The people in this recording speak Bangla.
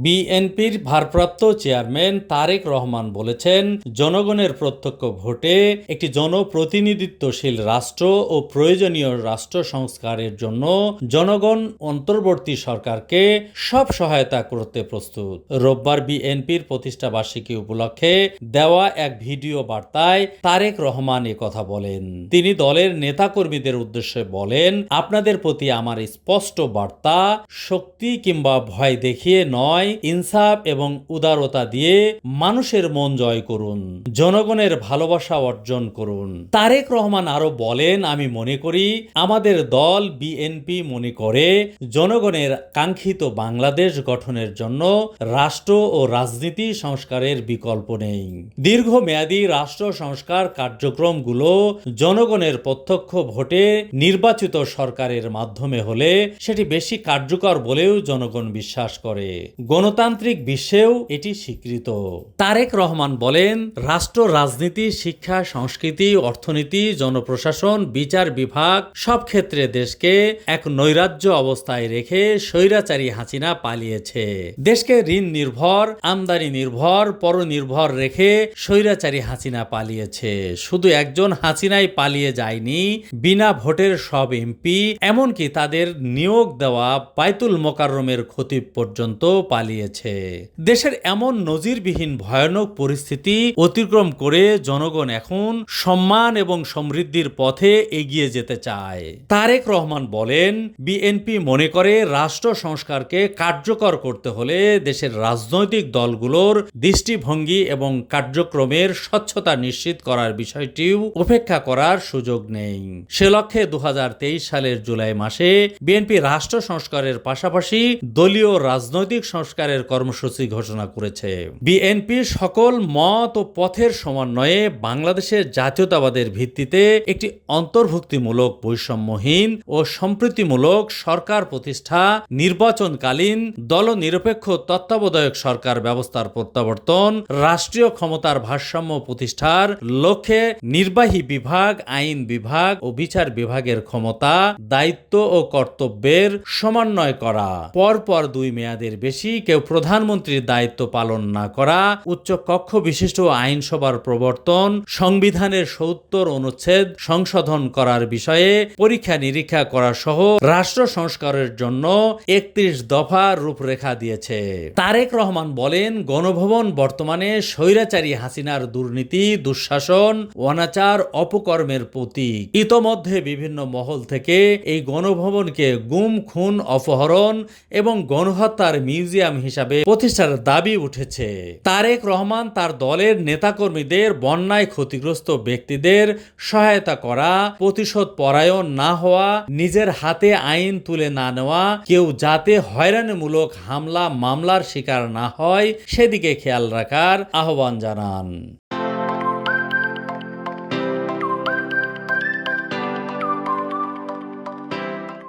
বিএনপির ভারপ্রাপ্ত চেয়ারম্যান তারেক রহমান বলেছেন, জনগণের প্রত্যক্ষ ভোটে একটি জনপ্রতিনিধিত্বশীল রাষ্ট্র ও প্রয়োজনীয় রাষ্ট্র সংস্কারের জন্য জনগণ অন্তর্বর্তী সরকারকে সব সহায়তা করতে প্রস্তুত। রোববার বিএনপির প্রতিষ্ঠাবার্ষিকী উপলক্ষে দেওয়া এক ভিডিও বার্তায় তারেক রহমান কথা বলেন। তিনি দলের নেতাকর্মীদের উদ্দেশ্যে বলেন, আপনাদের প্রতি আমার স্পষ্ট বার্তা, শক্তি কিংবা ভয় দেখিয়ে নয়, ইনসাফ এবং উদারতা দিয়ে মানুষের মন জয় করুন, জনগণের ভালোবাসা অর্জন করুন। তারেক রহমান আরো বলেন, আমি মনে করি আমাদের দল বিএনপি মনে করে জনগণের কাঙ্ক্ষিত বাংলাদেশ গঠনের জন্য রাষ্ট্র ও রাজনীতি সংস্কারের বিকল্প নেই। দীর্ঘমেয়াদী রাষ্ট্র সংস্কার কার্যক্রমগুলো জনগণের প্রত্যক্ষ ভোটে নির্বাচিত সরকারের মাধ্যমে হলে সেটি বেশি কার্যকর বলেও জনগণ বিশ্বাস করে। গণতান্ত্রিক বিশ্বেও এটি স্বীকৃত। তারেক রহমান বলেন, রাষ্ট্র রাজনীতি, শিক্ষা, সংস্কৃতি, অর্থনীতি, জনপ্রশাসন, বিচার বিভাগ সব ক্ষেত্রে দেশকে এক নৈরাজ্য অবস্থায় রেখে স্বৈরাচারী হাসিনা পালিয়েছে। দেশকে ঋণ নির্ভর, আমদানি নির্ভর, পরনির্ভর রেখে স্বৈরাচারী হাসিনা পালিয়েছে। শুধু একজন হাসিনাই পালিয়ে যায়নি, বিনা ভোটের সব এমপি, এমনকি তাদের নিয়োগ দেওয়া বায়তুল মোকাররমের খতিব পর্যন্ত পালিয়েছে। দেশের এমন নজিরবিহীন ভয়ানক পরিস্থিতি অতিক্রম করে জনগণ এখন সম্মান এবং সমৃদ্ধির পথে এগিয়ে যেতে চায়। তারেক রহমান বলেন, বিএনপি মনে করে রাষ্ট্র সংস্কারকে কার্যকর করতে হলে দেশের রাজনৈতিক দলগুলোর দৃষ্টিভঙ্গি এবং কার্যক্রমের স্বচ্ছতা নিশ্চিত করার বিষয়টিও উপেক্ষা করার সুযোগ নেই। সে লক্ষ্যে 2023 সালের জুলাই মাসে বিএনপি রাষ্ট্র সংস্কারের পাশাপাশি দলীয় রাজনৈতিক সংস্কারের কর্মসূচি ঘোষণা করেছে। বিএনপি সকল মত ও পথের সমন্বয়ে বাংলাদেশের জাতীয়তাবাদের ভিত্তিতে একটি অন্তর্ভুক্তিমূলক, বৈষম্যহীন ও সম্প্রীতিমূলক সরকার প্রতিষ্ঠা, নির্বাচনকালীন দলনিরপেক্ষ তত্ত্বাবধায়ক সরকার ব্যবস্থার প্রত্যাবর্তন, রাষ্ট্রীয় ক্ষমতার ভারসাম্য প্রতিষ্ঠার লক্ষ্যে নির্বাহী বিভাগ, আইন বিভাগ ও বিচার বিভাগের ক্ষমতা, দায়িত্ব ও কর্তব্যের সমন্বয় করা, পরপর 2 মেয়াদের বেশি কেউ প্রধানমন্ত্রীর দায়িত্ব পালন না করা, উচ্চ কক্ষ বিশিষ্ট আইনসভার প্রবর্তন, সংবিধানের 70 অনুচ্ছেদ সংশোধন করার বিষয়ে পরীক্ষা নিরীক্ষা করা সহ রাষ্ট্র সংস্কারের জন্য 31 দফা রূপরেখা দিয়েছে। তারেক রহমান বলেন, গণভবন বর্তমানে স্বৈরাচারী হাসিনার দুর্নীতি, দুঃশাসন, অনাচার, অপকর্মের প্রতীক। ইতোমধ্যে বিভিন্ন মহল থেকে এই গণভবনকে গুম, খুন, অপহরণ এবং গণহত্যার মিউজিয়াম হিসাবে প্রতিষ্ঠার দাবি উঠেছে। তারেক রহমান তার দলের নেতাকর্মীদের বন্যায় ক্ষতিগ্রস্ত ব্যক্তিদের সহায়তা করা, প্রতিশোধ পরায়ণ না হওয়া, নিজের হাতে আইন তুলে না নেওয়া, কেউ যাতে হয়রানিমূলক হামলা মামলার শিকার না হয় সেদিকে খেয়াল রাখার আহ্বান জানান।